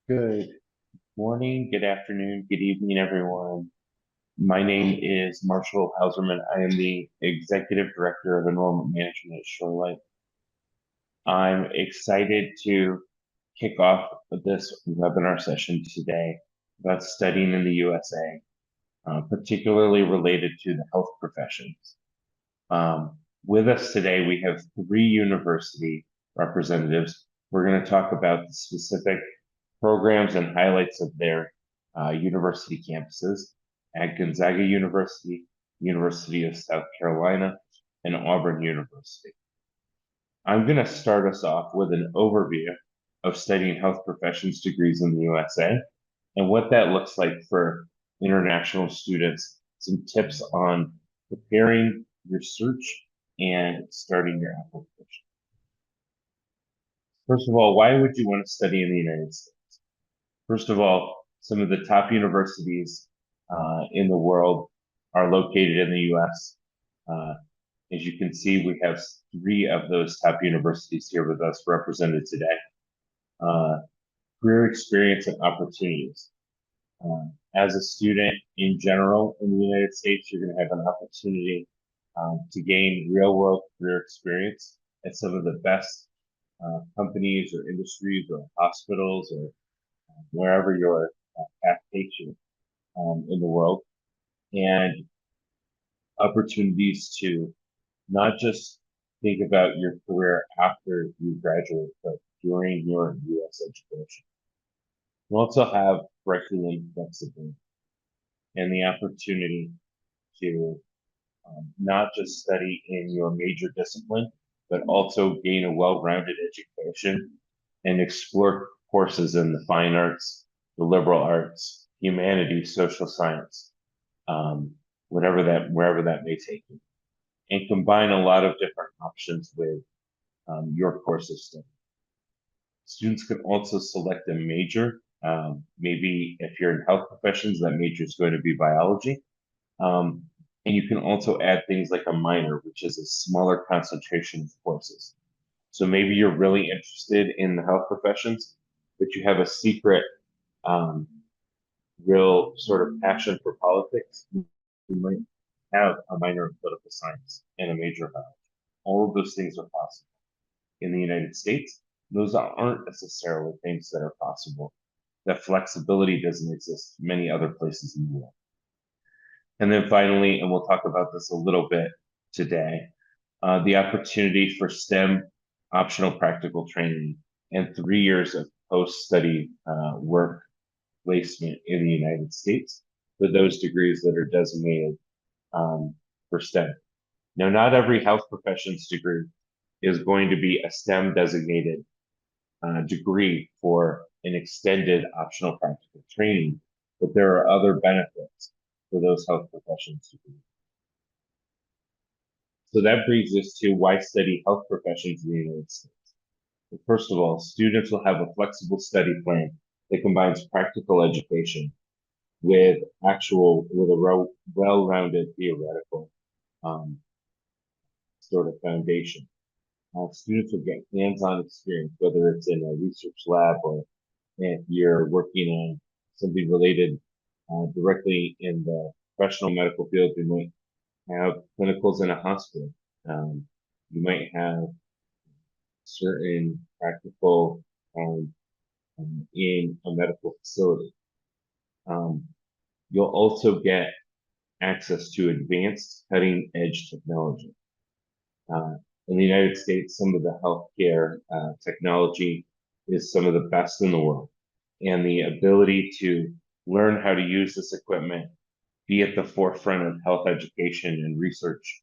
Good morning, good afternoon, good evening, everyone. My name is Marshall Hauserman. I am the Executive Director of Enrollment Management at Shorelight. I'm excited to kick off this webinar session today about studying in the USA, particularly related to the health professions. With us today, we have three university representatives. We're going to talk about the specific programs and highlights of their university campuses at Gonzaga University, University of South Carolina, and Auburn University. I'm going to start us off with an overview of studying health professions degrees in the USA and what that looks like for international students, some tips on preparing your search and starting your application. First of all, why would you want to study in the United States? First of all, some of the top universities in the world are located in the U.S. As you can see, we have three of those top universities here with us represented today. Career experience and opportunities. As a student in general in the United States, you're going to have an opportunity to gain real-world career experience at some of the best companies or industries or hospitals or wherever your path takes you in the world, and opportunities to not just think about your career after you graduate, but during your U.S. education. You also have curriculum flexibility and the opportunity to not just study in your major discipline, but also gain a well-rounded education and explore courses in the fine arts, the liberal arts, humanities, social science, wherever that may take you, and combine a lot of different options with your course of study. Students can also select a major. Maybe if you're in health professions, that major is going to be biology. And you can also add things like a minor, which is a smaller concentration of courses. So maybe you're really interested in the health professions, but you have a secret, real sort of passion for politics. You might have a minor in political science and a major in biology. All of those things are possible. In the United States, those aren't necessarily things that are possible. That flexibility doesn't exist in many other places in the world. And then finally, and we'll talk about this a little bit today, the opportunity for STEM optional practical training and 3 years of post-study work placement in the United States for those degrees that are designated for STEM. Now, not every health professions degree is going to be a STEM designated degree for an extended optional practical training, but there are other benefits for those health professions degrees. So that brings us to why study health professions in the United States. Well, first of all, students will have a flexible study plan that combines practical education with a well-rounded theoretical sort of foundation. Students will get hands-on experience, whether it's in a research lab or if you're working on something related directly in the professional medical field. You might have clinicals in a hospital. You might have certain practical in a medical facility. You'll also get access to advanced cutting edge technology. In the United States, some of the healthcare technology is some of the best in the world. And the ability to learn how to use this equipment, be at the forefront of health education and research,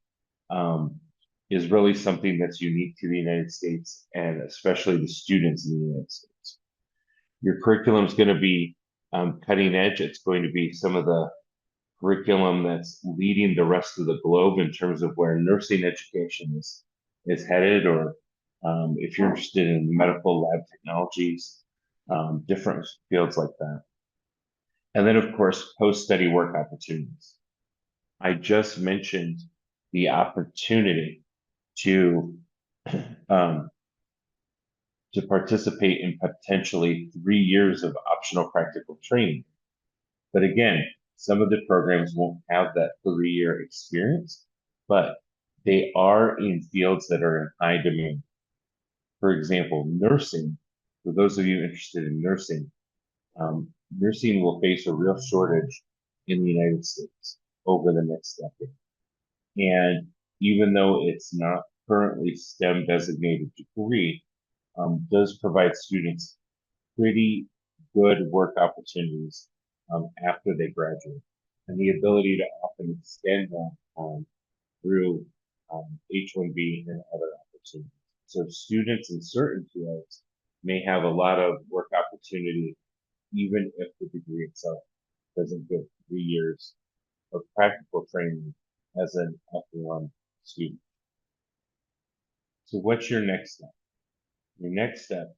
is really something that's unique to the United States and especially the students in the United States. Your curriculum is going to be cutting edge. It's going to be some of the curriculum that's leading the rest of the globe in terms of where nursing education is headed, or if you're interested in medical lab technologies, different fields like that. And then, of course, post-study work opportunities. I just mentioned the opportunity to to participate in potentially 3 years of optional practical training. But again, some of the programs won't have that 3 year experience, but they are in fields that are in high demand. For example, nursing, for those of you interested in nursing, nursing will face a real shortage in the United States over the next decade. And even though it's not currently STEM designated degree, does provide students pretty good work opportunities after they graduate, and the ability to often extend that through H-1B and other opportunities. So students in certain fields may have a lot of work opportunity, even if the degree itself doesn't give 3 years of practical training as an F1 student. So what's your next step? Your next step,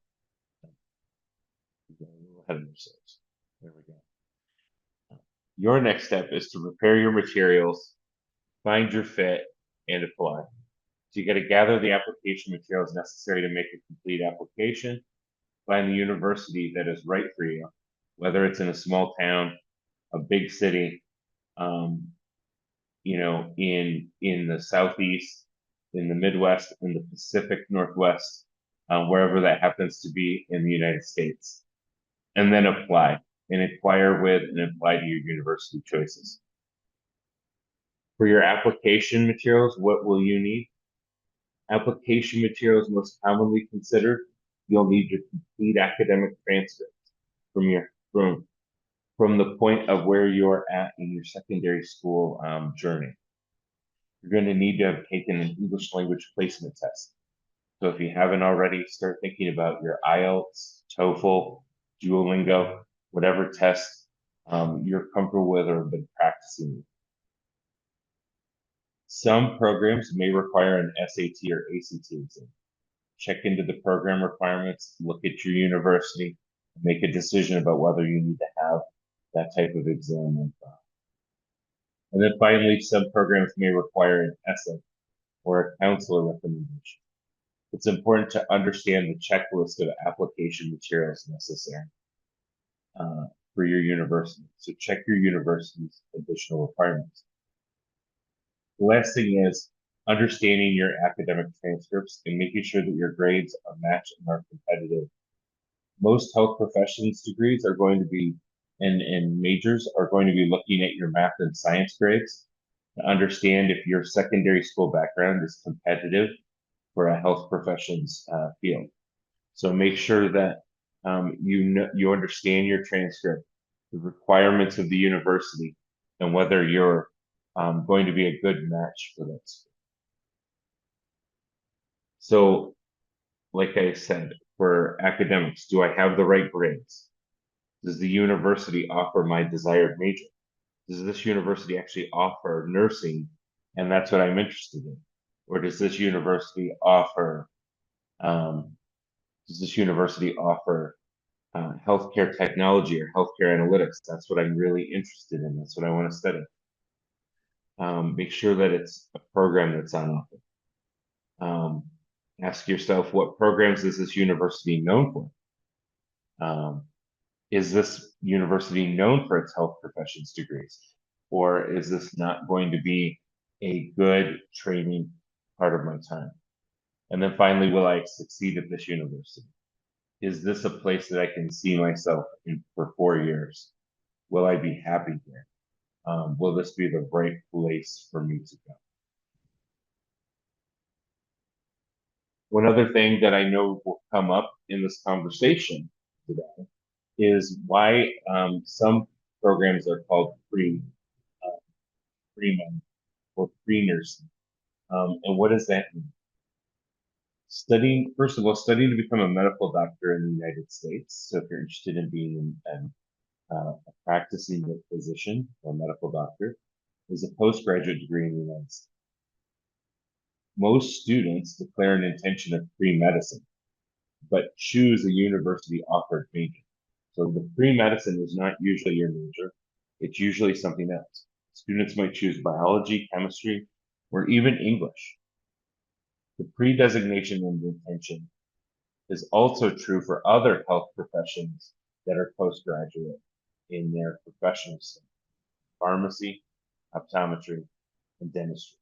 we're a little ahead of ourselves. There we go. Your next step is to prepare your materials, find your fit, and apply. So you got to gather the application materials necessary to make a complete application, find the university that is right for you, whether it's in a small town, a big city, in the Southeast, in the Midwest, in the Pacific Northwest, wherever that happens to be in the United States, and then apply and inquire with and apply to your university choices. For your application materials, what will you need? Application materials most commonly considered, you'll need your complete academic transcript from the point of where you're at in your secondary school journey. You're going to need to have taken an English language placement test. So if you haven't already, start thinking about your IELTS, TOEFL, Duolingo, whatever test you're comfortable with or have been practicing. Some programs may require an SAT or ACT exam. Check into the program requirements, look at your university, make a decision about whether you need to have that type of exam. And then finally, some programs may require an essay or a counselor recommendation. It's important to understand the checklist of application materials necessary for your university. So check your university's additional requirements. The last thing is understanding your academic transcripts and making sure that your grades are matched and are competitive. Most health professions degrees are going to be, and majors are going to be looking at your math and science grades to understand if your secondary school background is competitive for a health professions field. So make sure that you understand your transcript, the requirements of the university, and whether you're going to be a good match for that school. So, like I said, for academics, do I have the right grades? Does the university offer my desired major? Does this university actually offer nursing? And that's what I'm interested in. Or does this university offer healthcare technology or healthcare analytics? That's what I'm really interested in. That's what I want to study. Make sure that it's a program that's on offer. Ask yourself, what programs is this university known for? Is this university known for its health professions degrees? Or is this not going to be a good training part of my time? And then finally, will I succeed at this university? Is this a place that I can see myself in for 4 years? Will I be happy here? Will this be the right place for me to go? One other thing that I know will come up in this conversation today is why some programs are called pre-med or pre-nursing. And what does that mean? First of all, studying to become a medical doctor in the United States. So if you're interested in being a practicing physician or medical doctor, is a postgraduate degree in the United States. Most students declare an intention of pre-medicine, but choose a university offered major. So the pre-medicine is not usually your major. It's usually something else. Students might choose biology, chemistry, or even English. The pre-designation and intention is also true for other health professions that are postgraduate in their professional study: pharmacy, optometry, and dentistry.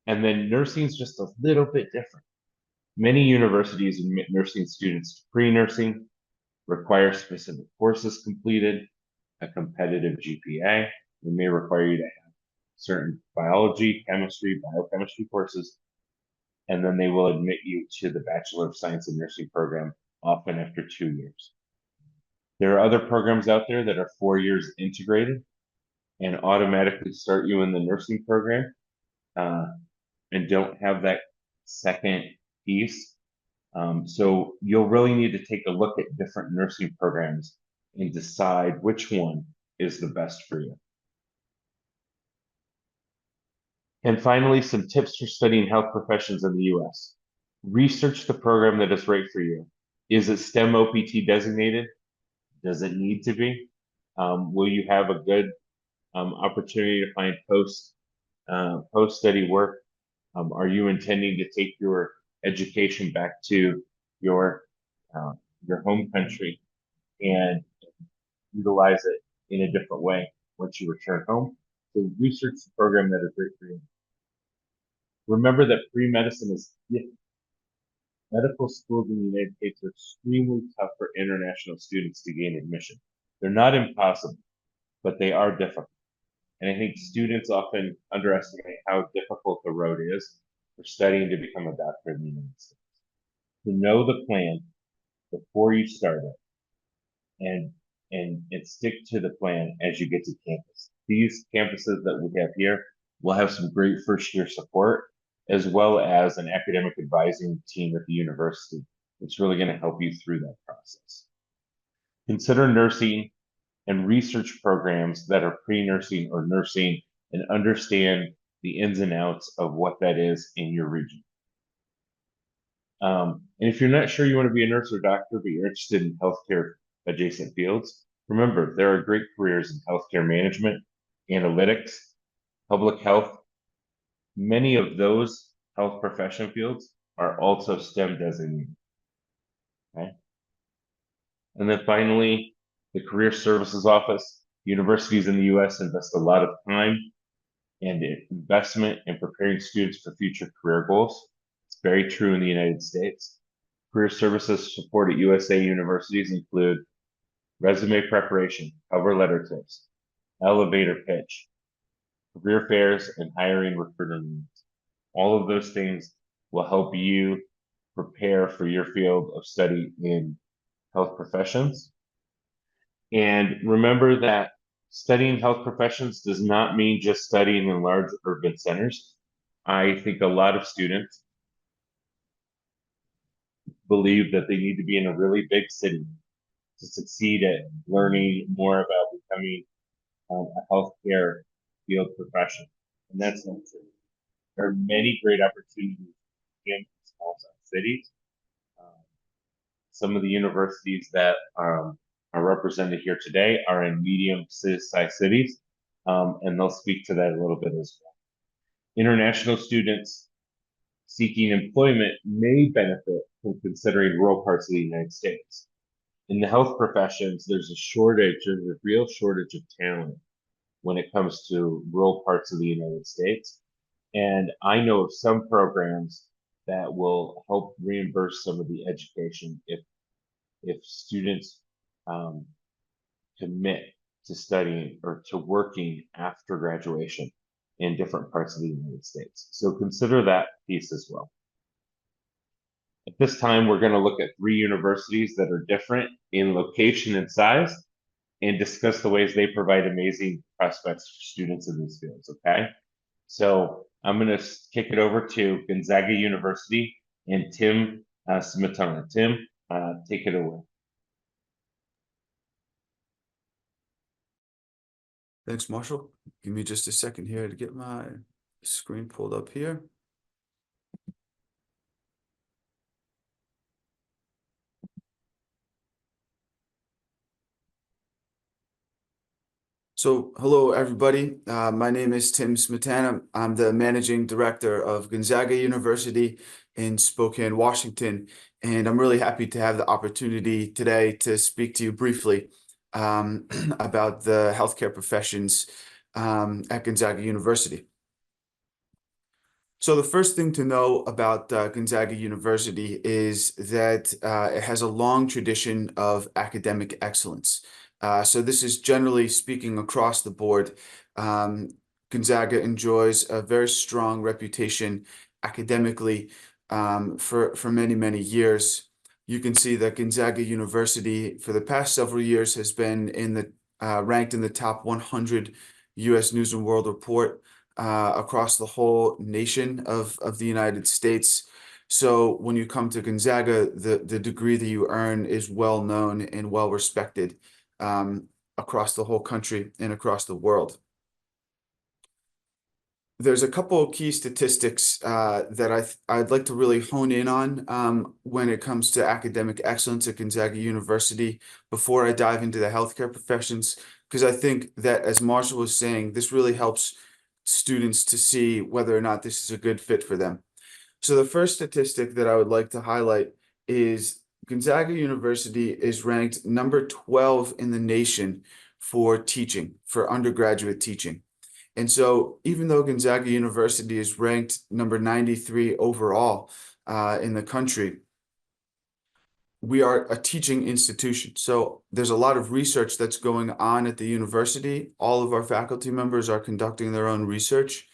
And then nursing is just a little bit different. Many universities admit nursing students to pre-nursing, require specific courses completed, a competitive GPA. They may require you to have certain biology, chemistry, biochemistry courses, and then they will admit you to the Bachelor of Science in Nursing program, often after 2 years. There are other programs out there that are 4 years integrated and automatically start you in the nursing program, and don't have that second piece. So you'll really need to take a look at different nursing programs and decide which one is the best for you. And finally, some tips for studying health professions in the US. Research the program that is right for you. Is it STEM OPT designated? Does it need to be? Will you have a good opportunity to find post-study work? Are you intending to take your education back to your home country and utilize it in a different way once you return home? So research the program that is right for you. Remember that pre-medicine is different. Medical schools in the United States are extremely tough for international students to gain admission. They're not impossible, but they are difficult. And I think students often underestimate how difficult the road is for studying to become a doctor in the United States. To know the plan before you start it and stick to the plan as you get to campus. These campuses that we have here will have some great first year support, as well as an academic advising team at the university. It's really going to help you through that process. Consider nursing and research programs that are pre-nursing or nursing, and understand the ins and outs of what that is in your region. And if you're not sure you want to be a nurse or doctor, but you're interested in healthcare adjacent fields, remember, there are great careers in healthcare management, analytics, public health. Many of those health profession fields are also STEM designated. Okay. And then finally, the Career Services Office. Universities in the US invest a lot of time and investment in preparing students for future career goals. It's very true in the United States. Career services support at USA universities include resume preparation, cover letter tips, elevator pitch, career fairs, and hiring recruiter meetings. All of those things will help you prepare for your field of study in health professions. And remember that studying health professions does not mean just studying in large urban centers. I think a lot of students believe that they need to be in a really big city to succeed at learning more about becoming a healthcare field professional. And that's not true. There are many great opportunities in small cities. Some of the universities that are represented here today are in medium-sized cities, and they'll speak to that a little bit as well. International students seeking employment may benefit from considering rural parts of the United States. In the health professions, there's a real shortage of talent when it comes to rural parts of the United States. And I know of some programs that will help reimburse some of the education if students commit to studying or to working after graduation in different parts of the United States. So consider that piece as well. At this time, we're going to look at 3 universities that are different in location and size and discuss the ways they provide amazing prospects for students in these fields, okay? So I'm going to kick it over to Gonzaga University and Tim Smetana. Tim, take it away. Thanks, Marshall. Give me just a second here to get my screen pulled up here. So, hello, everybody. My name is Tim Smetana. I'm the managing director of Gonzaga University in Spokane, Washington. And I'm really happy to have the opportunity today to speak to you briefly about the healthcare professions at Gonzaga University. So the first thing to know about Gonzaga University is that it has a long tradition of academic excellence. So this is generally speaking across the board. Gonzaga enjoys a very strong reputation academically for many, many years. You can see that Gonzaga University for the past several years has been ranked in the top 100 U.S. News and World Report across the whole nation of the United States. So when you come to Gonzaga, the degree that you earn is well known and well respected across the whole country and across the world. There's a couple of key statistics that I'd like to really hone in on when it comes to academic excellence at Gonzaga University before I dive into the healthcare professions, because I think that, as Marshall was saying, this really helps students to see whether or not this is a good fit for them. So the first statistic that I would like to highlight is Gonzaga University is ranked number 12 in the nation for teaching, for undergraduate teaching. And so even though Gonzaga University is ranked number 93 overall in the country, we are a teaching institution. So there's a lot of research that's going on at the university. All of our faculty members are conducting their own research,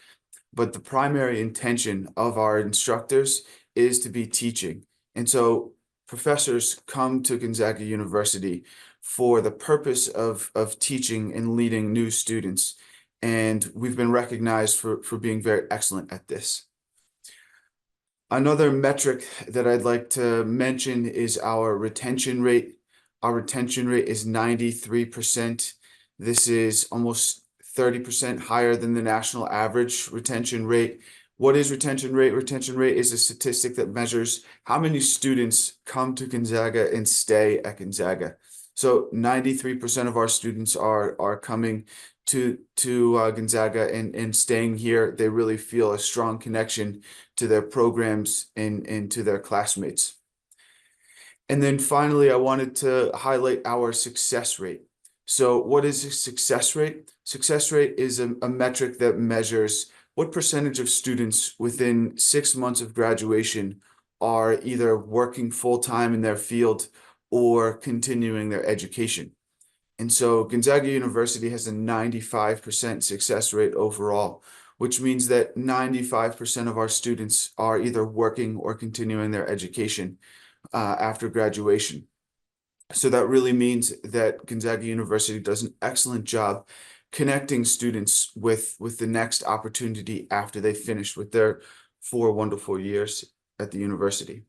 but the primary intention of our instructors is to be teaching. And so professors come to Gonzaga University for the purpose of teaching and leading new students. And we've been recognized for being very excellent at this. Another metric that I'd like to mention is our retention rate. Our retention rate is 93%. This is almost 30% higher than the national average retention rate. What is retention rate? Retention rate is a statistic that measures how many students come to Gonzaga and stay at Gonzaga. So 93% of our students are coming to Gonzaga and staying here. They really feel a strong connection to their programs and to their classmates. And then finally, I wanted to highlight our success rate. So what is a success rate? Success rate is a metric that measures what percentage of students within 6 months of graduation are either working full-time in their field or continuing their education. And so Gonzaga University has a 95% success rate overall, which means that 95% of our students are either working or continuing their education after graduation. So that really means that Gonzaga University does an excellent job connecting students with the next opportunity after they finish with their 4 wonderful years at the university.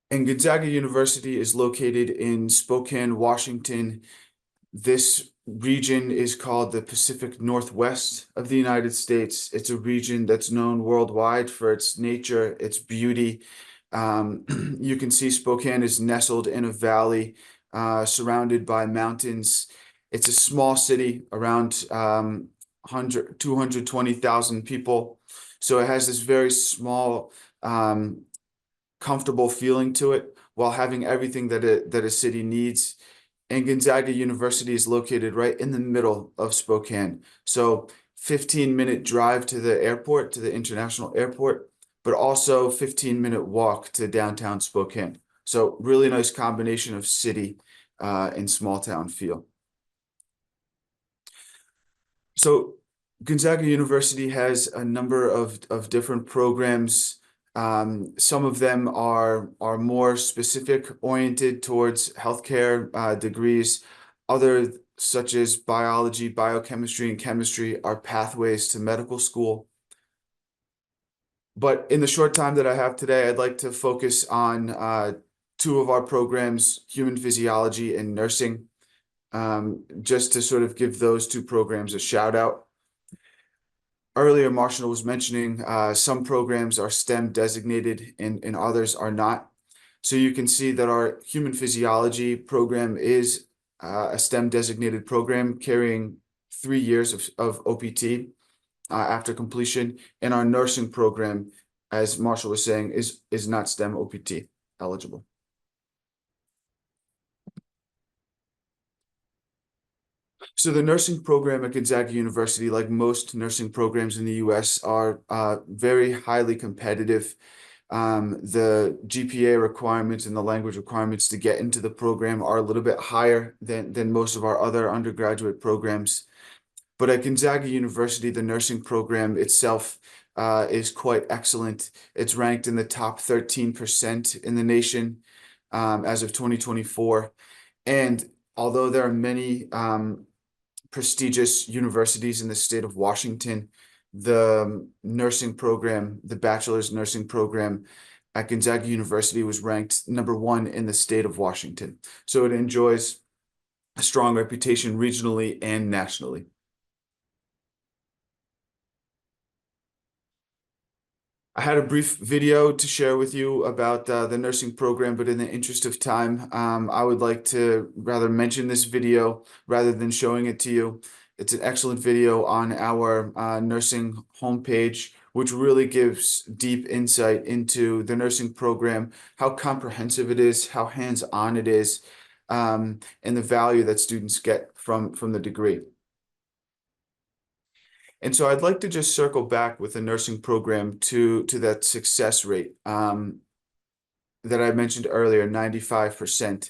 And Gonzaga University is located in Spokane, Washington. This region is called the Pacific Northwest of the United States. It's a region that's known worldwide for its nature, its beauty. You can see Spokane is nestled in a valley surrounded by mountains. It's a small city, around 220,000 people. So it has this very small, comfortable feeling to it while having everything that a city needs. And Gonzaga University is located right in the middle of Spokane. So 15-minute drive to the airport, to the international airport, but also 15-minute walk to downtown Spokane. So really nice combination of city and small town feel. So Gonzaga University has a number of different programs. Some of them are more specific oriented towards healthcare degrees. Other, such as biology, biochemistry, and chemistry, are pathways to medical school. But in the short time that I have today, I'd like to focus on 2 of our programs, human physiology and nursing, just to sort of give those 2 programs a shout out. Earlier, Marshall was mentioning some programs are STEM designated and others are not. So you can see that our human physiology program is a STEM designated program carrying 3 years of OPT. after completion, and our nursing program, as Marshall was saying, is not STEM OPT eligible. So the nursing program at Gonzaga University, like most nursing programs in the US, are very highly competitive. The GPA requirements and the language requirements to get into the program are a little bit higher than most of our other undergraduate programs. But at Gonzaga University, the nursing program itself is quite excellent. It's ranked in the top 13% in the nation as of 2024. And although there are many prestigious universities in the state of Washington, the nursing program, the bachelor's nursing program at Gonzaga University was ranked #1 in the state of Washington. So it enjoys a strong reputation regionally and nationally. I had a brief video to share with you about the nursing program, but in the interest of time, I would like to rather mention this video rather than showing it to you. It's an excellent video on our nursing homepage, which really gives deep insight into the nursing program, how comprehensive it is, how hands-on it is, and the value that students get from the degree. And so I'd like to just circle back with the nursing program to that success rate that I mentioned earlier, 95%.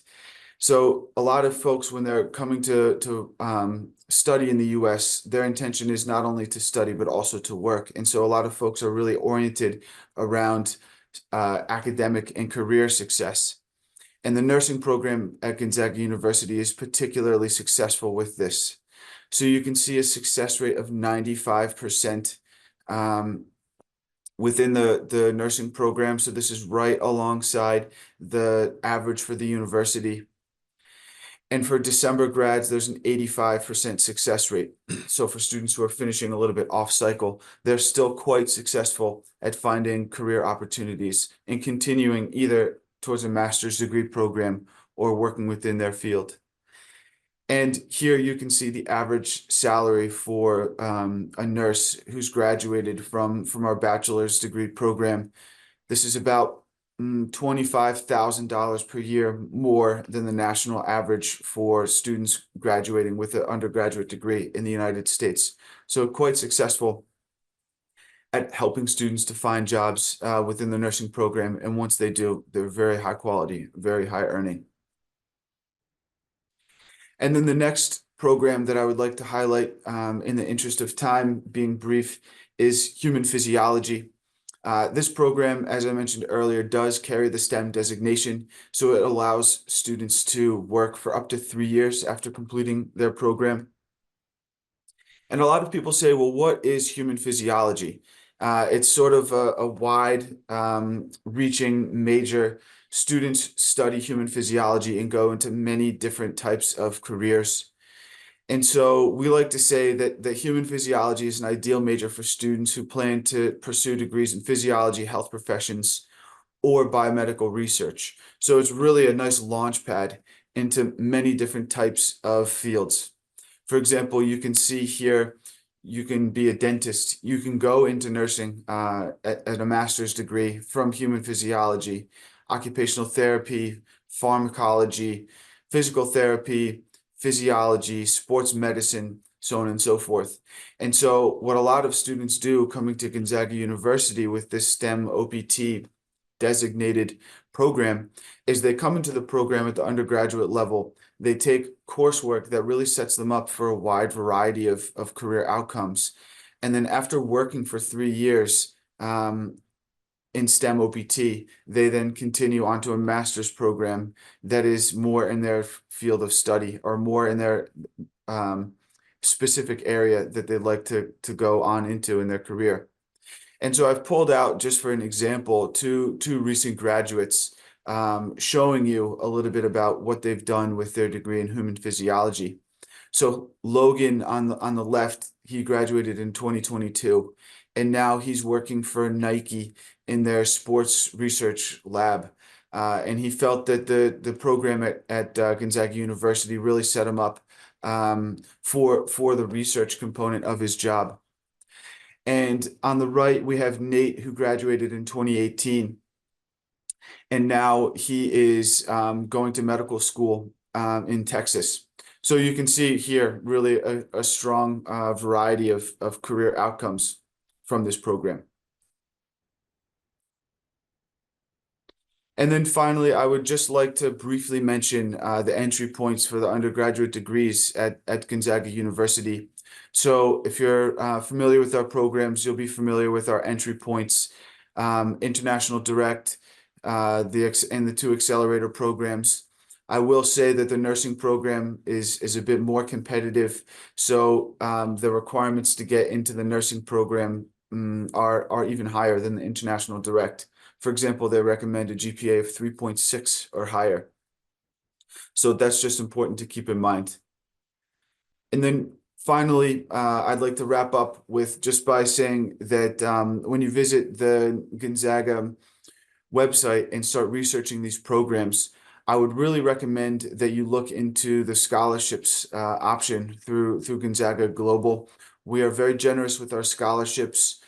So a lot of folks, when they're coming to study in the US, their intention is not only to study, but also to work. And so a lot of folks are really oriented around academic and career success. And the nursing program at Gonzaga University is particularly successful with this. So you can see a success rate of 95% within the nursing program. So this is right alongside the average for the university. And for December grads, there's an 85% success rate. So for students who are finishing a little bit off cycle, they're still quite successful at finding career opportunities and continuing either towards a master's degree program or working within their field. And here you can see the average salary for a nurse who's graduated from our bachelor's degree program. This is about $25,000 per year more than the national average for students graduating with an undergraduate degree in the United States. So quite successful at helping students to find jobs within the nursing program. And once they do, they're very high quality, very high earning. And then the next program that I would like to highlight in the interest of time, being brief, is human physiology. This program, as I mentioned earlier, does carry the STEM designation, so it allows students to work for up to 3 years after completing their program. And a lot of people say, well, what is human physiology? It's sort of a wide reaching major. Students study human physiology and go into many different types of careers. And so we like to say that human physiology is an ideal major for students who plan to pursue degrees in physiology, health professions, or biomedical research. So it's really a nice launch pad into many different types of fields. For example, you can see here, you can be a dentist. You can go into nursing at a master's degree from human physiology, occupational therapy, pharmacology, physical therapy, physiology, sports medicine, so on and so forth. And so what a lot of students do coming to Gonzaga University with this STEM OPT designated program is they come into the program at the undergraduate level. They take coursework that really sets them up for a wide variety of career outcomes. And then after working for 3 years in STEM OPT, they then continue onto a master's program that is more in their field of study or more in their specific area that they'd like to go on into in their career. And so I've pulled out, just for an example, two recent graduates showing you a little bit about what they've done with their degree in human physiology. So Logan on the left, he graduated in 2022, and now he's working for Nike in their sports research lab. And he felt that the program at Gonzaga University really set him up for the research component of his job. And on the right, we have Nate, who graduated in 2018. And now he is going to medical school in Texas. So you can see here really a strong variety of career outcomes from this program. And then finally, I would just like to briefly mention the entry points for the undergraduate degrees at Gonzaga University. So if you're familiar with our programs, you'll be familiar with our entry points, International Direct, and the two accelerator programs. I will say that the nursing program is a bit more competitive. So the requirements to get into the nursing program are even higher than the International Direct. For example, they recommend a GPA of 3.6 or higher. So that's just important to keep in mind. And then finally, I'd like to wrap up with just by saying that when you visit the Gonzaga website and start researching these programs, I would really recommend that you look into the scholarships option through Gonzaga Global. We are very generous with our scholarships.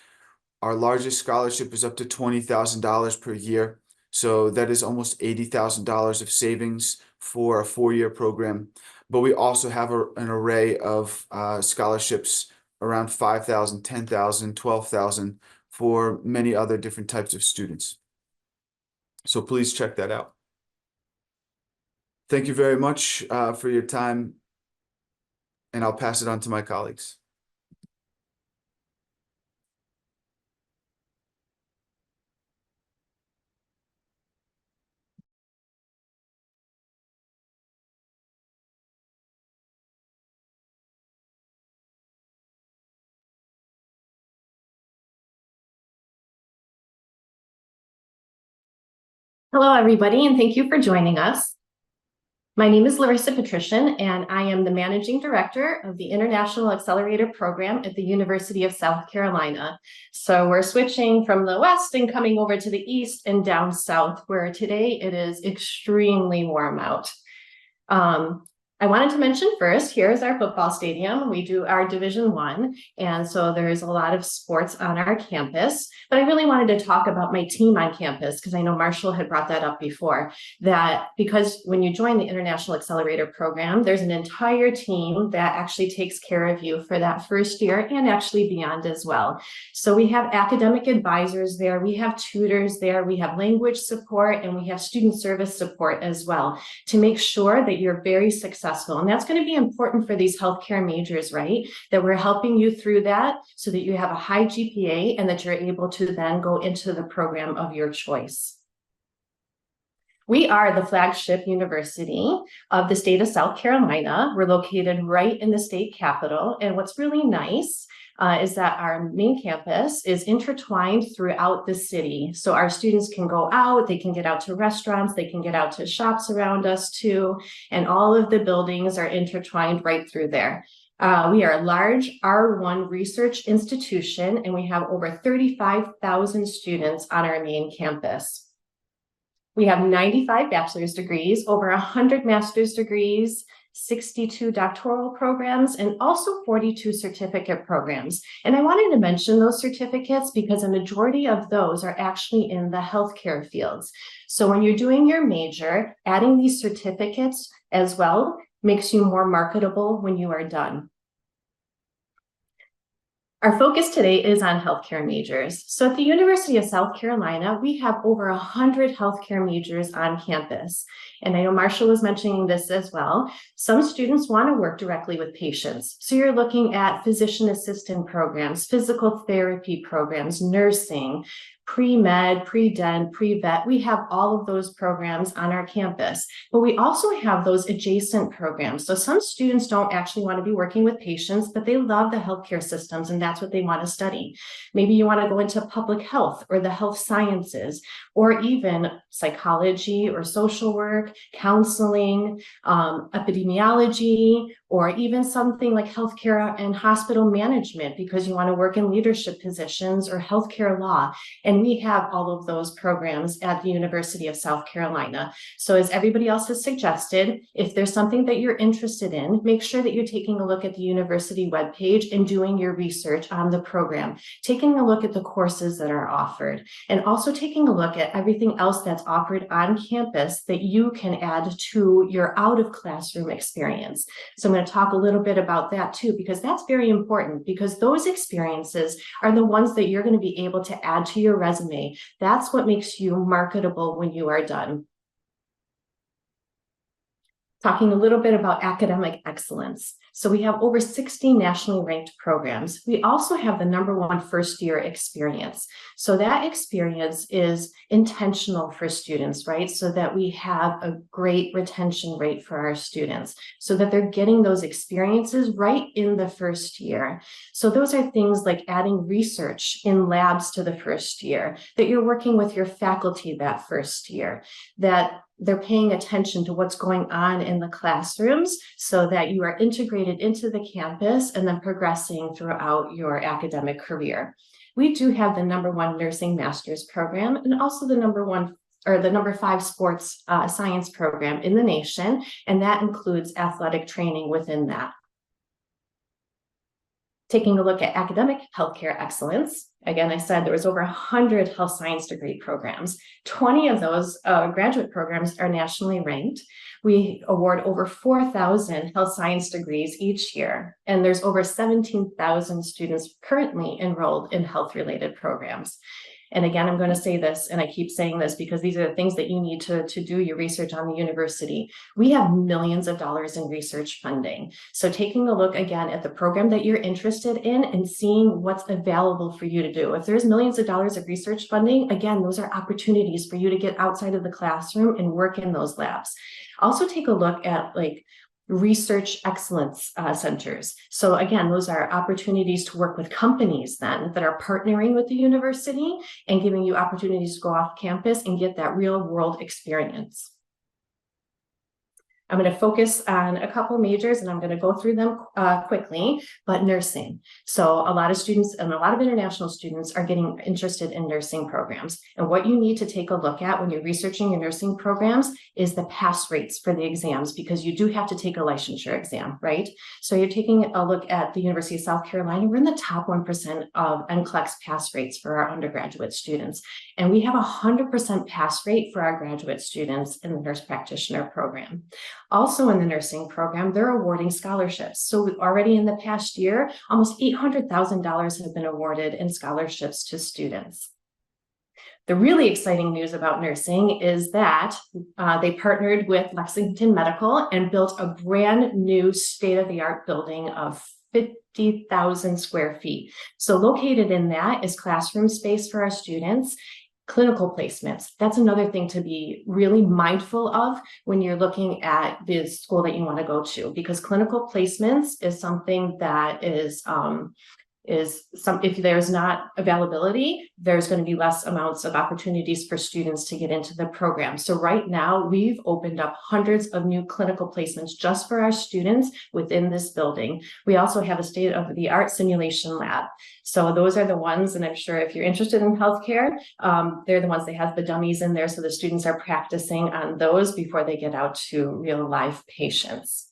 Our largest scholarship is up to $20,000 per year. So that is almost $80,000 of savings for a 4-year program. But we also have an array of scholarships around $5,000, $10,000, $12,000 for many other different types of students. So please check that out. Thank you very much for your time, and I'll pass it on to my colleagues. Hello, everybody, and thank you for joining us. My name is Larissa Patrician, and I am the Managing Director of the International Accelerator Program at the University of South Carolina. So we're switching from the west and coming over to the east and down south, where today it is extremely warm out. I wanted to mention first, here's our football stadium. We do our Division I, and so there's a lot of sports on our campus. But I really wanted to talk about my team on campus, because I know Marshall had brought that up before, that because when you join the International Accelerator Program, there's an entire team that actually takes care of you for that first year and actually beyond as well. So we have academic advisors there, we have tutors there, we have language support, and we have student service support as well to make sure that you're very successful. And that's going to be important for these healthcare majors, right? That we're helping you through that so that you have a high GPA and that you're able to then go into the program of your choice. We are the flagship university of the state of South Carolina. We're located right in the state capital. And what's really nice is that our main campus is intertwined throughout the city. So our students can go out, they can get out to restaurants, they can get out to shops around us too. And all of the buildings are intertwined right through there. We are a large R1 research institution, and we have over 35,000 students on our main campus. We have 95 bachelor's degrees, over 100 master's degrees, 62 doctoral programs, and also 42 certificate programs. And I wanted to mention those certificates because a majority of those are actually in the healthcare fields. So when you're doing your major, adding these certificates as well makes you more marketable when you are done. Our focus today is on healthcare majors. So at the University of South Carolina, we have over 100 healthcare majors on campus. And I know Marshall was mentioning this as well. Some students want to work directly with patients. So you're looking at physician assistant programs, physical therapy programs, nursing, pre-med, pre-dent, pre-vet. We have all of those programs on our campus, but we also have those adjacent programs. So some students don't actually want to be working with patients, but they love the healthcare systems and that's what they want to study. Maybe you want to go into public health or the health sciences, or even psychology or social work, counseling, epidemiology, or even something like healthcare and hospital management because you want to work in leadership positions, or healthcare law. And we have all of those programs at the University of South Carolina. So as everybody else has suggested, if there's something that you're interested in, make sure that you're taking a look at the university webpage and doing your research on the program, taking a look at the courses that are offered, and also taking a look at everything else that's offered on campus that you can add to your out of classroom experience. So I'm going to talk a little bit about that too, because that's very important, because those experiences are the ones that you're going to be able to add to your resume. That's what makes you marketable when you are done. Talking a little bit about academic excellence. So we have over 60 nationally ranked programs. We also have the #1 first-year experience. So that experience is intentional for students, right? So that we have a great retention rate for our students, so that they're getting those experiences right in the first year. So those are things like adding research in labs to the first year, that you're working with your faculty that first year, that they're paying attention to what's going on in the classrooms so that you are integrated into the campus and then progressing throughout your academic career. We do have the #1 nursing master's program, and also the #1 or the #5 sports science program in the nation, and that includes athletic training within that. Taking a look at academic healthcare excellence. Again, I said there was over 100 health science degree programs. 20 of those graduate programs are nationally ranked. We award over 4,000 health science degrees each year, and there's over 17,000 students currently enrolled in health-related programs. And again, I'm going to say this, and I keep saying this because these are the things that you need to do your research on the university. We have millions of dollars in research funding. So taking a look again at the program that you're interested in and seeing what's available for you to do. If there's millions of dollars of research funding, again, those are opportunities for you to get outside of the classroom and work in those labs. Also take a look at research excellence centers. So again, those are opportunities to work with companies then that are partnering with the university and giving you opportunities to go off campus and get that real world experience. I'm going to focus on a couple majors, and I'm going to go through them quickly, but nursing. So a lot of students and a lot of international students are getting interested in nursing programs. And what you need to take a look at when you're researching your nursing programs is the pass rates for the exams, because you do have to take a licensure exam, right? So you're taking a look at the University of South Carolina. We're in the top 1% of NCLEX pass rates for our undergraduate students. And we have a 100% pass rate for our graduate students in the nurse practitioner program. Also in the nursing program, they're awarding scholarships. So already in the past year, almost $800,000 have been awarded in scholarships to students. The really exciting news about nursing is that they partnered with Lexington Medical and built a brand new state-of-the-art building of 50,000 square feet. So located in that is classroom space for our students. Clinical placements. That's another thing to be really mindful of when you're looking at the school that you want to go to, because clinical placements is something that if there's not availability, there's going to be less amounts of opportunities for students to get into the program. So right now we've opened up hundreds of new clinical placements just for our students within this building. We also have a state-of-the-art simulation lab. So those are the ones, and I'm sure if you're interested in healthcare, they're the ones that have the dummies in there. So the students are practicing on those before they get out to real life patients.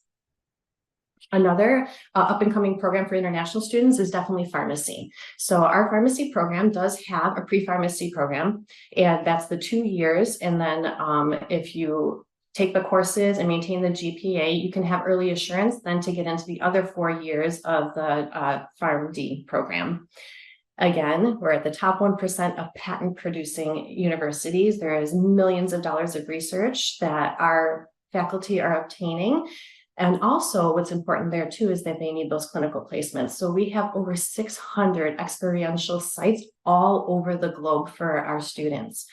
Another up-and-coming program for international students is definitely pharmacy. So our pharmacy program does have a pre-pharmacy program, and that's the 2 years. And then if you take the courses and maintain the GPA, you can have early assurance then to get into the other 4 years of the PharmD program. Again, we're at the top 1% of patent-producing universities. There is millions of dollars of research that our faculty are obtaining. And also what's important there too is that they need those clinical placements. So we have over 600 experiential sites all over the globe for our students.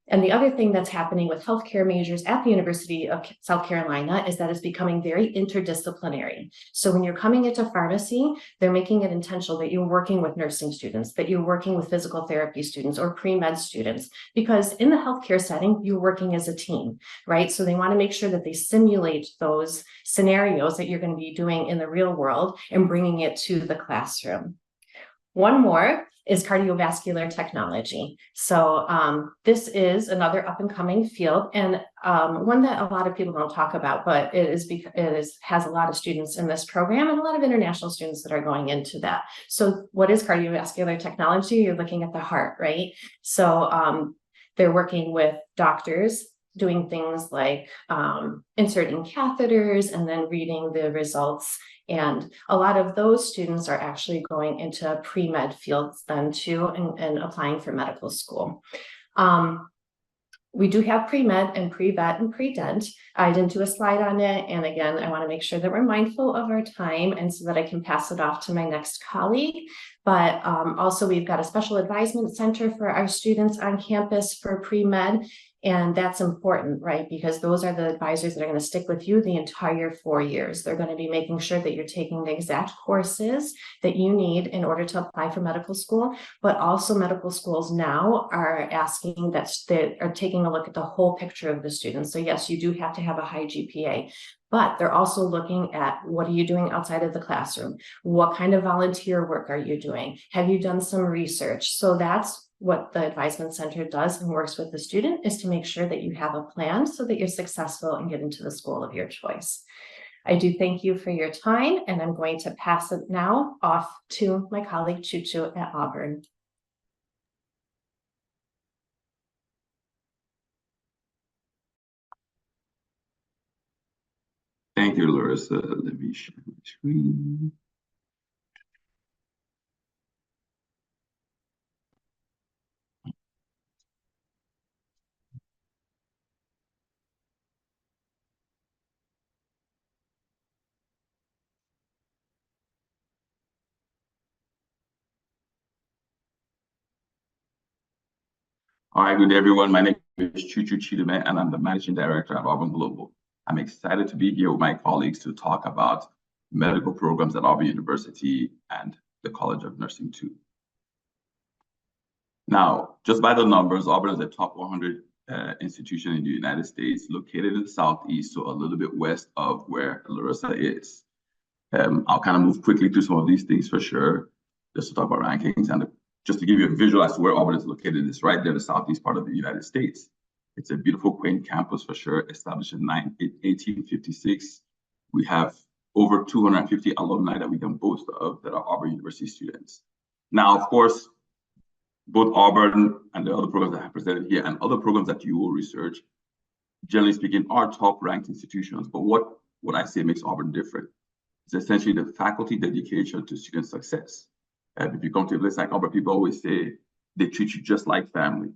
And the other thing that's happening with healthcare majors at the University of South Carolina is that it's becoming very interdisciplinary. So when you're coming into pharmacy, they're making it intentional that you're working with nursing students, that you're working with physical therapy students or pre-med students, because in the healthcare setting, you're working as a team, right? So they want to make sure that they simulate those scenarios that you're going to be doing in the real world and bringing it to the classroom. One more is cardiovascular technology. So this is another up and coming field, and one that a lot of people don't talk about, but has a lot of students in this program and a lot of international students that are going into that. So what is cardiovascular technology? You're looking at the heart, right? So they're working with doctors doing things like inserting catheters and then reading the results. And a lot of those students are actually going into pre-med fields then too, and applying for medical school. We do have pre-med and pre-vet and pre-dent. I didn't do a slide on it. And again, I want to make sure that we're mindful of our time and so that I can pass it off to my next colleague. But also we've got a special advisement center for our students on campus for pre-med. And that's important, right? Because those are the advisors that are going to stick with you the entire 4 years. They're going to be making sure that you're taking the exact courses that you need in order to apply for medical school. But also medical schools now are asking that they are taking a look at the whole picture of the students. So yes, you do have to have a high GPA, but they're also looking at what are you doing outside of the classroom? What kind of volunteer work are you doing? Have you done some research? So that's what the advisement center does and works with the student, is to make sure that you have a plan so that you're successful and get into the school of your choice. I do thank you for your time, and I'm going to pass it now off to my colleague Chuchu at Auburn. Thank you, Larissa. Let me share my screen. All right, good day, everyone. My name is Chuchu Chidime, and I'm the Managing Director at Auburn Global. I'm excited to be here with my colleagues to talk about medical programs at Auburn University and the College of Nursing too. Now, just by the numbers, Auburn is a top 100 institution in the United States, located in the Southeast, so a little bit west of where Larissa is. I'll kind of move quickly through some of these things for sure, just to talk about rankings and just to give you a visual as to where Auburn is located. It's right there, the southeast part of the United States. It's a beautiful, quaint campus for sure, established in 1856. We have over 250 alumni that we can boast of that are Auburn University students. Now, of course, both Auburn and the other programs that I presented here and other programs that you will research, generally speaking, are top-ranked institutions. But what I say makes Auburn different is essentially the faculty dedication to student success. If you come to a place like Auburn, people always say they treat you just like family.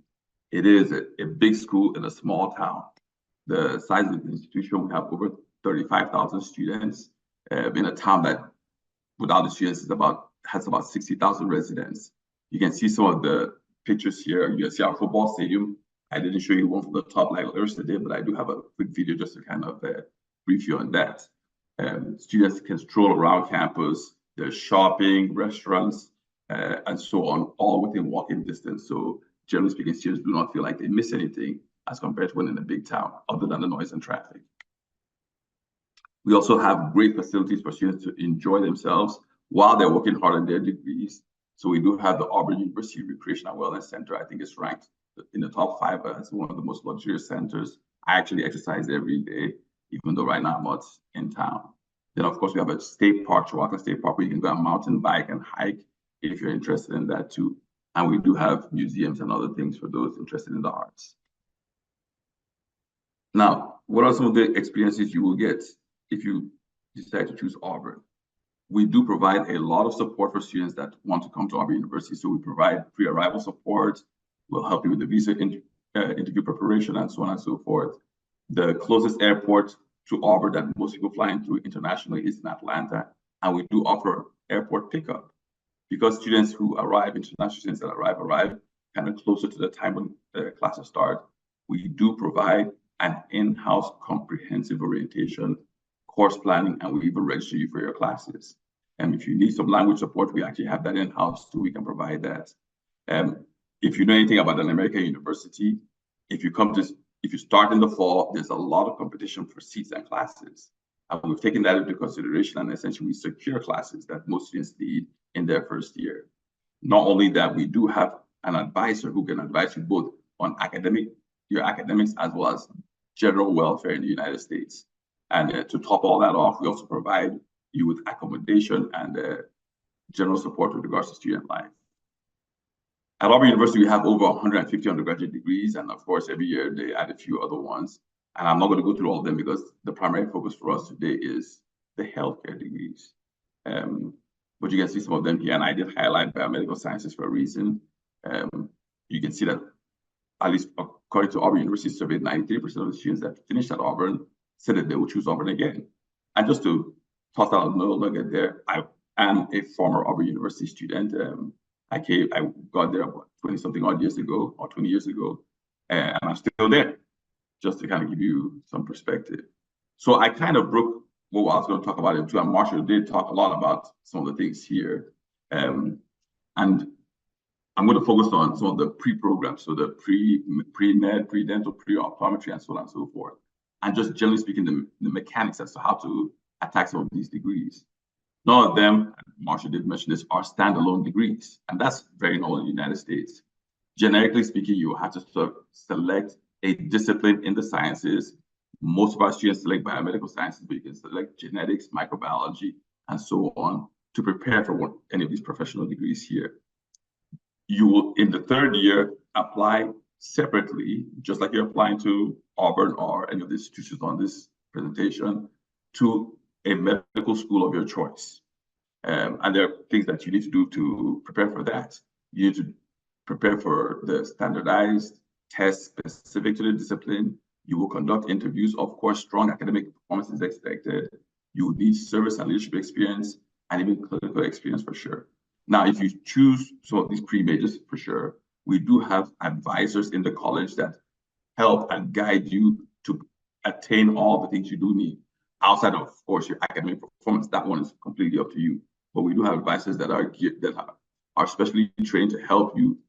It is a big school in a small town. The size of the institution, we have over 35,000 students in a town that, without the students, has about 60,000 residents. You can see some of the pictures here. You can see our football stadium. I didn't show you one from the top like Larissa did, but I do have a quick video just to kind of brief you on that. Students can stroll around campus. There's shopping, restaurants, and so on, all within walking distance. So generally speaking, students do not feel like they miss anything as compared to when in a big town, other than the noise and traffic. We also have great facilities for students to enjoy themselves while they're working hard on their degrees. So we do have the Auburn University Recreation and Wellness Center. I think it's ranked in the top 5 as one of the most luxurious centers. I actually exercise every day, even though right now I'm not in town. Then, of course, we have a state park, Shorelight State Park, where you can go and mountain bike and hike if you're interested in that too. And we do have museums and other things for those interested in the arts. Now, what are some of the experiences you will get if you decide to choose Auburn? We do provide a lot of support for students that want to come to Auburn University. So we provide pre-arrival support. We'll help you with the visa interview preparation and so on and so forth. The closest airport to Auburn that most people flying through internationally is in Atlanta. And we do offer airport pickup because students who arrive, international students that arrive kind of closer to the time when classes start. we do provide an in-house comprehensive orientation, course planning, and we even register you for your classes. And if you need some language support, we actually have that in-house too. We can provide that. If you know anything about an American university, if you start in the fall, there's a lot of competition for seats and classes. And we've taken that into consideration, and essentially we secure classes that most students need in their first year. Not only that, we do have an advisor who can advise you both on your academics as well as general welfare in the United States. And to top all that off, we also provide you with accommodation and general support with regards to student life. At Auburn University, we have over 150 undergraduate degrees, and of course, every year they add a few other ones. And I'm not going to go through all of them because the primary focus for us today is the healthcare degrees. But you can see some of them here, and I did highlight biomedical sciences for a reason. You can see that, at least according to Auburn University survey, 93% of the students that finished at Auburn said that they would choose Auburn again. And just to toss out a little nugget there, I am a former Auburn University student. I got there about 20-something odd years ago, or 20 years ago, and I'm still there, just to kind of give you some perspective. So I kind of broke what I was going to talk about into, and Marshall did talk a lot about some of the things here. And I'm going to focus on some of the pre-programs, so the pre-med, pre-dental, pre-optometry, and so on and so forth. And just generally speaking, the mechanics as to how to attack some of these degrees. None of them, Marshall did mention this, are standalone degrees. And that's very normal in the United States. Generically speaking, you have to select a discipline in the sciences. Most of our students select biomedical sciences, but you can select genetics, microbiology, and so on to prepare for any of these professional degrees here. You will, in the third year, apply separately, just like you're applying to Auburn or any of the institutions on this presentation, to a medical school of your choice. And there are things that you need to do to prepare for that. You need to prepare for the standardized tests specific to the discipline. You will conduct interviews. Of course, strong academic performance is expected. You will need service and leadership experience and even clinical experience for sure. Now, if you choose some of these pre-majors for sure, we do have advisors in the college that help and guide you to attain all the things you do need. Outside of course, your academic performance, that one is completely up to you. But we do have advisors that are specially trained to help you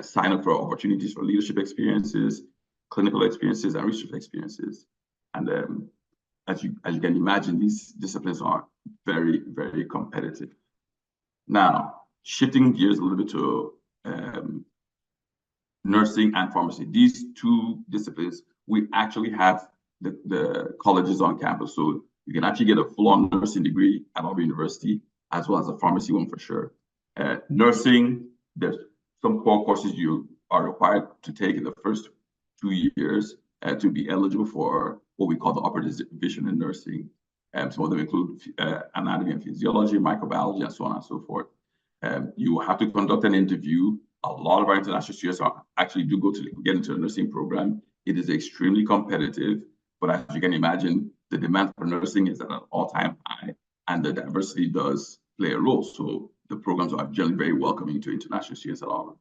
sign up for opportunities for leadership experiences, clinical experiences, and research experiences. And as you can imagine, these disciplines are very, very competitive. Now, shifting gears a little bit to nursing and pharmacy. These two disciplines, we actually have the colleges on campus. So you can actually get a full-on nursing degree at Auburn University, as well as a pharmacy one for sure. Nursing, there's some core courses you are required to take in the first 2 years to be eligible for what we call the upper division in nursing. Some of them include anatomy and physiology, microbiology, and so on and so forth. You have to conduct an interview. A lot of our international students actually do get into the nursing program. It is extremely competitive, but as you can imagine, the demand for nursing is at an all-time high, and the diversity does play a role. So the programs are generally very welcoming to international students at Auburn.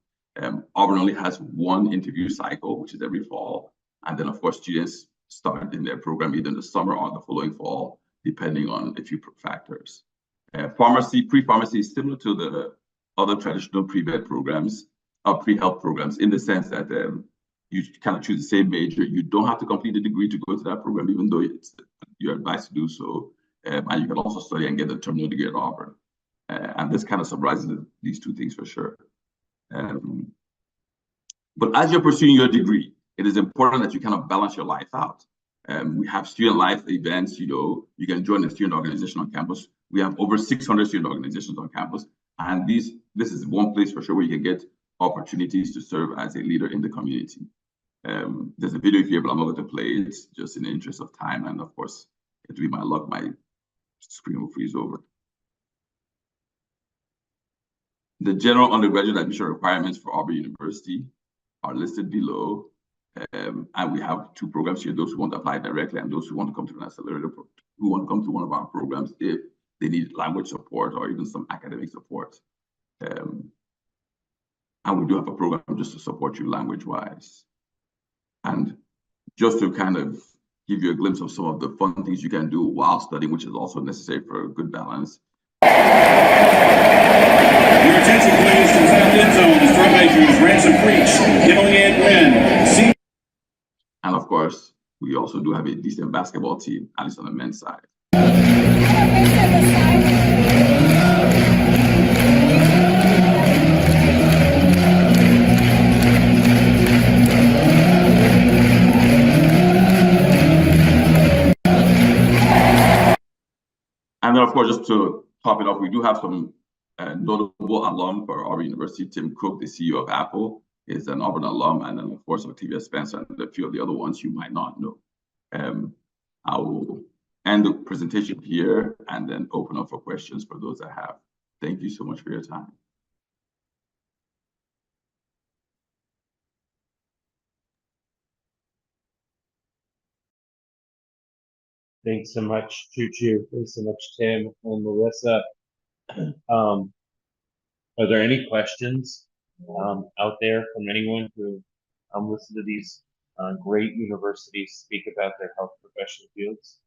Auburn only has one interview cycle, which is every fall. And then, of course, students start in their program either in the summer or the following fall, depending on a few factors. Pre-pharmacy is similar to the other traditional pre-med programs, pre-health programs, in the sense that you kind of choose the same major. You don't have to complete a degree to go to that program, even though you're advised to do so. And you can also study and get a terminal degree at Auburn. And this kind of summarizes these two things for sure. But as you're pursuing your degree, it is important that you kind of balance your life out. We have student life events, you can join a student organization on campus. We have over 600 student organizations on campus. And this is one place for sure where you can get opportunities to serve as a leader in the community. There's a video here, but I'm not going to play it just in the interest of time. And of course, it'll be my luck, my screen will freeze over. The general undergraduate admission requirements for Auburn University are listed below. And we have two programs here, those who want to apply directly and those who want to come to an accelerator, who want to come to one of our programs if they need language support or even some academic support. And we do have a program just to support you language-wise. And just to kind of give you a glimpse of some of the fun things you can do while studying, which is also necessary for a good balance. Your attention, please, to the end zones for majors Ransom Preach, Gillian Wynn. And of course, we also do have a decent basketball team, at least on the men's side. And then, of course, just to top it off, we do have some notable alum for Auburn University. Tim Cook, the CEO of Apple, is an Auburn alum, and then, of course, Octavia Spencer and a few of the other ones you might not know. I will end the presentation here and then open up for questions for those that have. Thank you so much for your time. Thanks so much, Choo-Choo. Thanks so much, Tim and Melissa. Are there any questions out there from anyone who listen to these great universities speak about their health professional fields?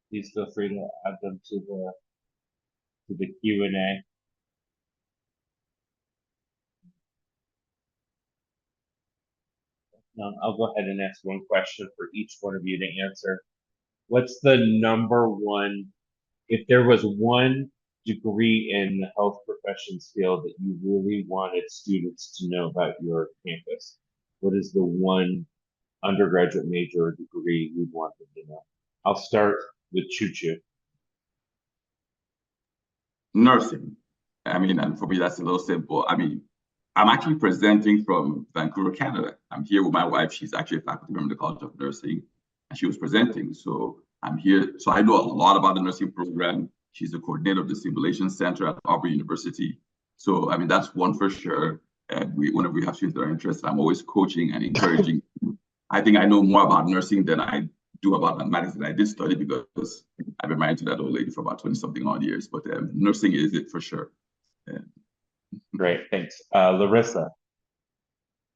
Please feel free to add them to the Q&A. I'll go ahead and ask one question for each one of you to answer. What's the number one, if there was one degree in the health professions field that you really wanted students to know about your campus, what is the one undergraduate major or degree you'd want them to know? I'll start with Choo-Choo. Nursing. I mean, and for me, that's a little simple. I mean, I'm actually presenting from Vancouver, Canada. I'm here with my wife. She's actually a faculty member of the College of Nursing, and she was presenting. So I'm here. So I know a lot about the nursing program. She's the coordinator of the Simulation Center at Auburn University. So, I mean, that's one for sure. And whenever we have students that are interested, I'm always coaching and encouraging. I think I know more about nursing than I do about mathematics, and I did study because I've been married to that old lady for about 20-something odd years. But nursing is it for sure. Great, thanks. Larissa.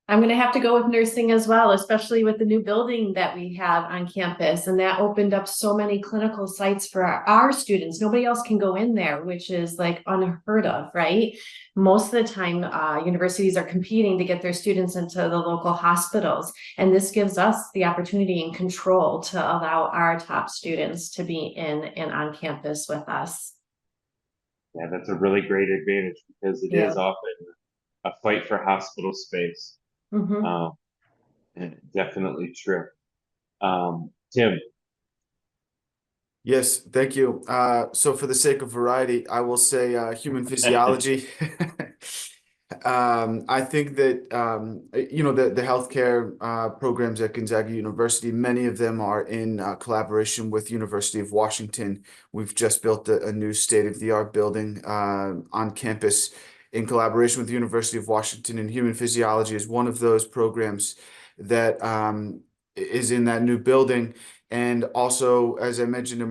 I'm going to have to go with nursing as well, especially with the new building that we have on campus. And that opened up so many clinical sites for our students. Nobody else can go in there, which is like unheard of, right? Most of the time, universities are competing to get their students into the local hospitals. And this gives us the opportunity and control to allow our top students to be in and on campus with us. Yeah, that's a really great advantage because it is often a fight for hospital space. Definitely true. Tim. Yes, thank you. So for the sake of variety, I will say human physiology. I think that you know, the healthcare programs at Gonzaga University, many of them are in collaboration with University of Washington. We've just built a new state-of-the-art building on campus in collaboration with the University of Washington, and human physiology is one of those programs that is in that new building. And also, as I mentioned in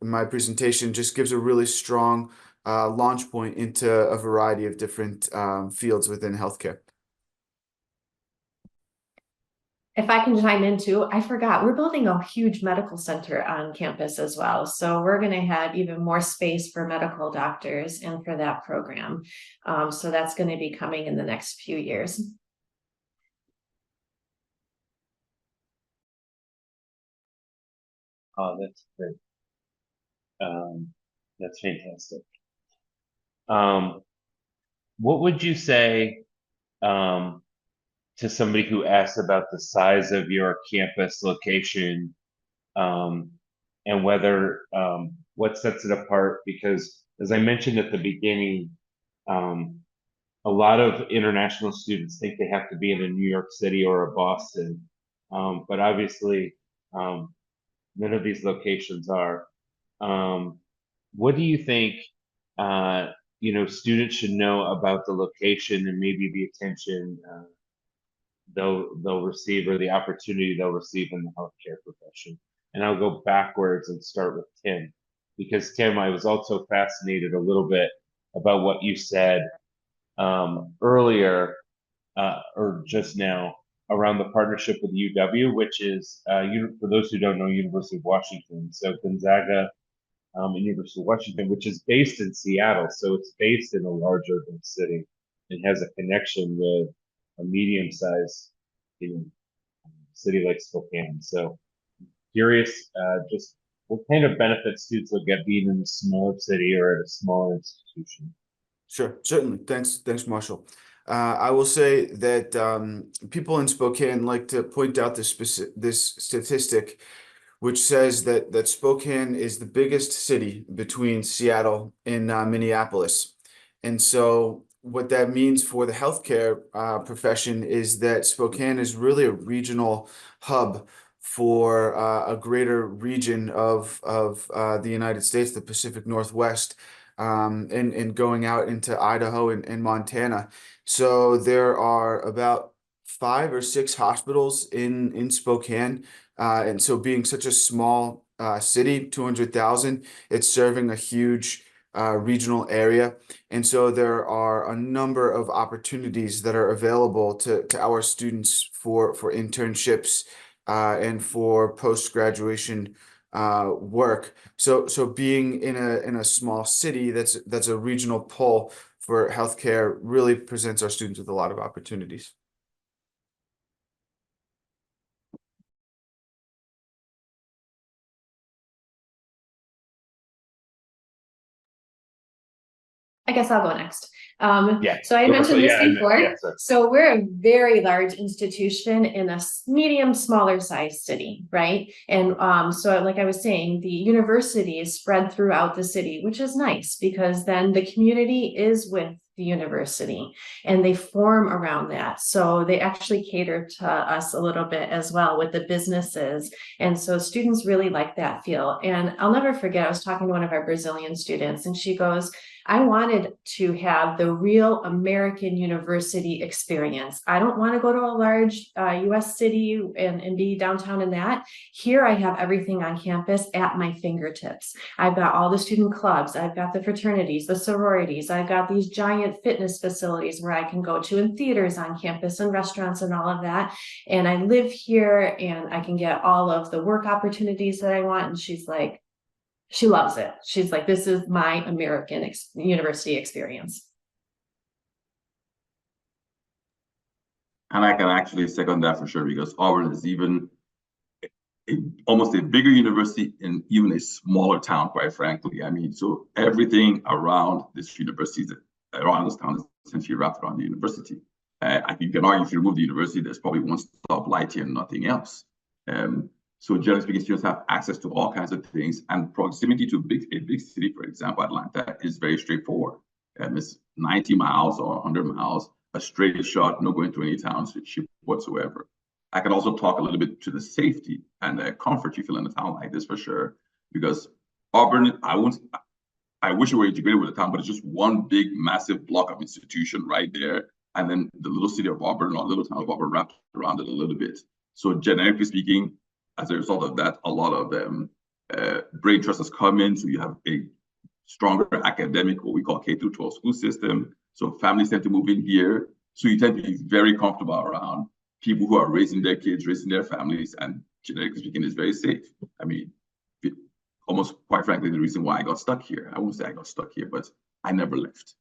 my presentation, just gives a really strong launch point into a variety of different fields within healthcare. If I can chime in too, I forgot, we're building a huge medical center on campus as well. So we're going to have even more space for medical doctors and for that program. So that's going to be coming in the next few years. Oh, that's great. That's fantastic. What would you say to somebody who asks about the size of your campus location and whether what sets it apart? Because as I mentioned at the beginning, a lot of international students think they have to be in a New York City or a Boston, but obviously none of these locations are. What do you think you know, students should know about the location and maybe the attention they'll receive or the opportunity they'll receive in the healthcare profession? And I'll go backwards and start with Tim, because Tim, I was also fascinated a little bit about what you said earlier or just now around the partnership with UW, which is, for those who don't know, University of Washington. So Gonzaga and University of Washington, which is based in Seattle. So it's based in a large urban city and has a connection with a medium-sized, city like Spokane. So curious, just what kind of benefits students will get being in a smaller city or at a smaller institution? Sure, certainly. Thanks, Marshall. I will say that people in Spokane like to point out this statistic, which says that Spokane is the biggest city between Seattle and Minneapolis. And so what that means for the healthcare profession is that Spokane is really a regional hub for a greater region of the United States, the Pacific Northwest, and going out into Idaho and Montana. So there are about 5 or 6 hospitals in Spokane. And so being such a small city, 200,000, it's serving a huge regional area. And so there are a number of opportunities that are available to our students for internships and for post-graduation work. So being in a small city that's a regional pull for healthcare really presents our students with a lot of opportunities. I guess I'll go next. Yeah. So I mentioned this Yeah, before. yeah, sorry. So we're a very large institution in a medium, smaller size city, right? And so like I was saying, the university is spread throughout the city, which is nice because then the community is with the university and they form around that. So they actually cater to us a little bit as well with the businesses. And so students really like that feel. And I'll never forget, I was talking to one of our Brazilian students and she goes, I wanted to have the real American university experience. I don't want to go to a large US city and be downtown in that. Here I have everything on campus at my fingertips. I've got all the student clubs. I've got the fraternities, the sororities. I've got these giant fitness facilities where I can go to and theaters on campus and restaurants and all of that. And I live here and I can get all of the work opportunities that I want. And she's like, she loves it. She's like, this is my American university experience. And I can actually second that for sure, because Auburn is even almost a bigger university in even a smaller town, quite frankly. I mean, so everything around this university, around this town, is essentially wrapped around the university. You can argue if you remove the university, there's probably one stoplight here and nothing else. So generally speaking, students have access to all kinds of things, and proximity to a big city, for example, Atlanta, is very straightforward. It's 90 miles or 100 miles, a straight shot, no going through any township whatsoever. I can also talk a little bit to the safety and the comfort you feel in a town like this for sure, because Auburn, I wish it were integrated with the town, but it's just one big, massive block of institution right there. And then the little city of Auburn or little town of Auburn wrapped around it a little bit. So generically speaking, as a result of that, a lot of them brain trust has come in. So you have a stronger academic, what we call K-12 school system. So families tend to move in here. So you tend to be very comfortable around people who are raising their kids, raising their families, and generically speaking, is very safe. I mean, almost quite frankly, the reason why I got stuck here, I won't say I got stuck here, but I never left.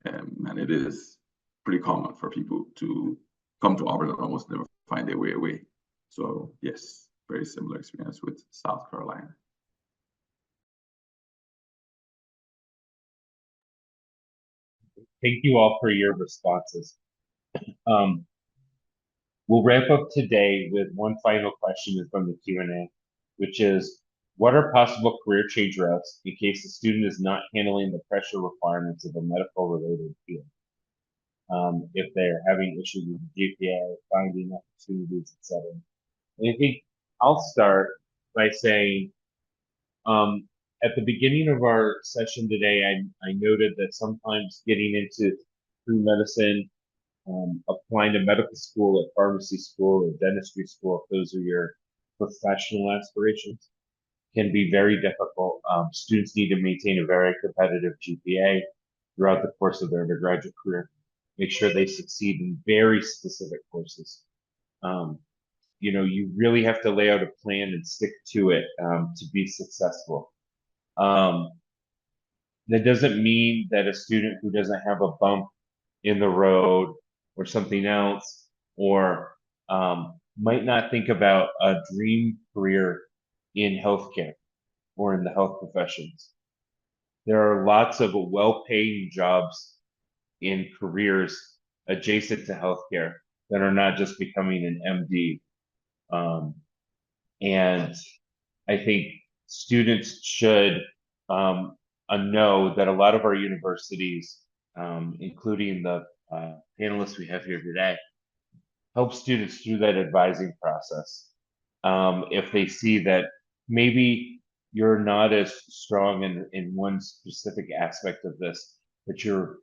And it is pretty common for people to come to Auburn and almost never find their way away. So yes, very similar experience with South Carolina. Thank you all for your responses. We'll wrap up today with one final question from the Q&A, which is, what are possible career change routes in case the student is not handling the pressure requirements of a medical-related field? If they're having issues with the GPA, finding opportunities, etc. And I think I'll start by saying, at the beginning of our session today, I noted that sometimes getting into medicine, applying to medical school, or pharmacy school, or dentistry school, if those are your professional aspirations, can be very difficult. Students need to maintain a very competitive GPA throughout the course of their undergraduate career. Make sure they succeed in very specific courses. You really have to lay out a plan and stick to it to be successful. That doesn't mean that a student who doesn't have a bump in the road or something else, or might not think about a dream career in healthcare or in the health professions. There are lots of well-paying jobs in careers adjacent to healthcare that are not just becoming an MD. And I think students should know that a lot of our universities, including the panelists we have here today, help students through that advising process. If they see that maybe you're not as strong in one specific aspect of this, but you're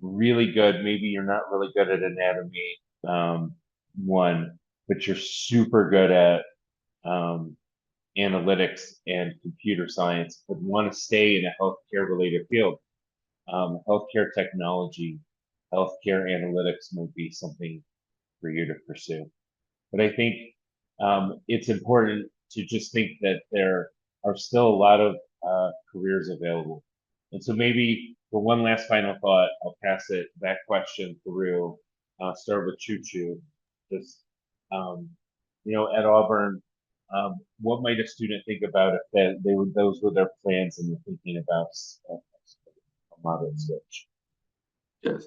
really good, maybe you're not really good at anatomy, but you're super good at analytics and computer science, but want to stay in a healthcare related field. Healthcare technology, healthcare analytics might be something for you to pursue. But I think it's important to just think that there are still a lot of careers available. And so maybe for one last final thought, I'll pass that question through. Start with Choo. Just at Auburn, what might a student think about if those were their plans and they're thinking about a moderate switch? Yes.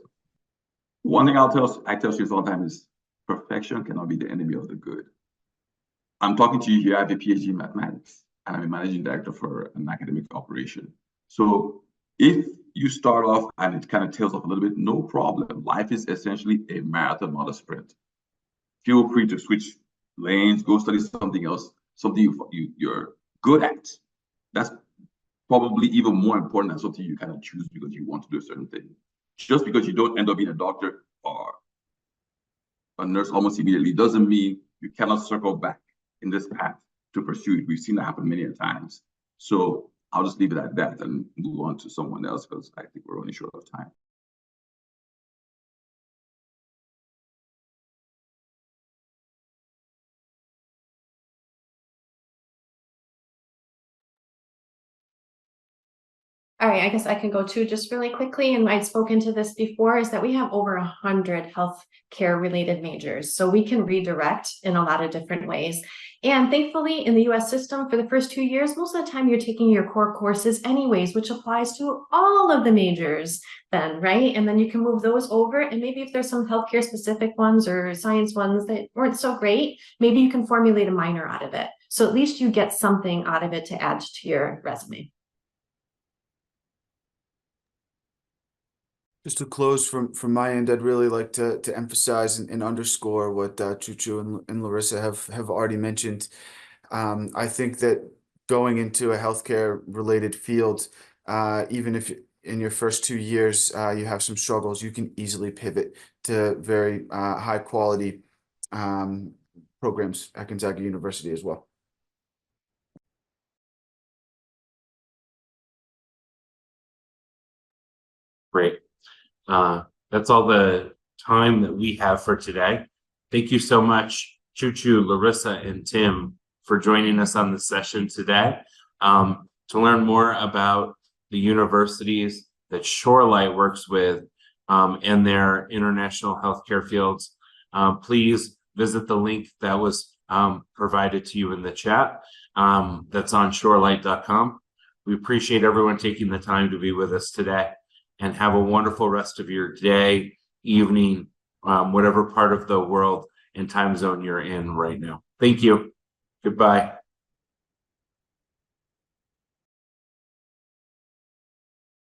One thing I tell students all the time is perfection cannot be the enemy of the good. I'm talking to you here. I have a PhD in mathematics, and I'm a managing director for an academic operation. So if you start off and it kind of tails off a little bit, no problem. Life is essentially a marathon, not a sprint. Feel free to switch lanes, go study something else, something you're good at. That's probably even more important than something you kind of choose because you want to do a certain thing. Just because you don't end up being a doctor or a nurse almost immediately doesn't mean you cannot circle back in this path to pursue it. We've seen that happen many times. So I'll just leave it at that and move on to someone else because I think we're only short of time. All right, I guess I can go too just really quickly, and I'd spoken to this before, is that we have over 100 healthcare related majors. So we can redirect in a lot of different ways. And thankfully in the US system for the first 2 years, most of the time you're taking your core courses anyways, which applies to all of the majors then, right? And then you can move those over, and maybe if there's some healthcare specific ones or science ones that weren't so great, maybe you can formulate a minor out of it. So at least you get something out of it to add to your resume. Just to close from my end, I'd really like to emphasize and underscore what Choo and Larissa have already mentioned. I think that going into a healthcare related field, even if in your first 2 years you have some struggles, you can easily pivot to very high quality programs at Gonzaga University as well. Great. That's all the time that we have for today. Thank you so much, Choo, Larissa, and Tim, for joining us on the session today. To learn more about the universities that Shorelight works with and their international healthcare fields, please visit the link that was provided to you in the chat. That's on shorelight.com. We appreciate everyone taking the time to be with us today, and have a wonderful rest of your day, evening, whatever part of the world and time zone you're in right now. Thank you. Goodbye.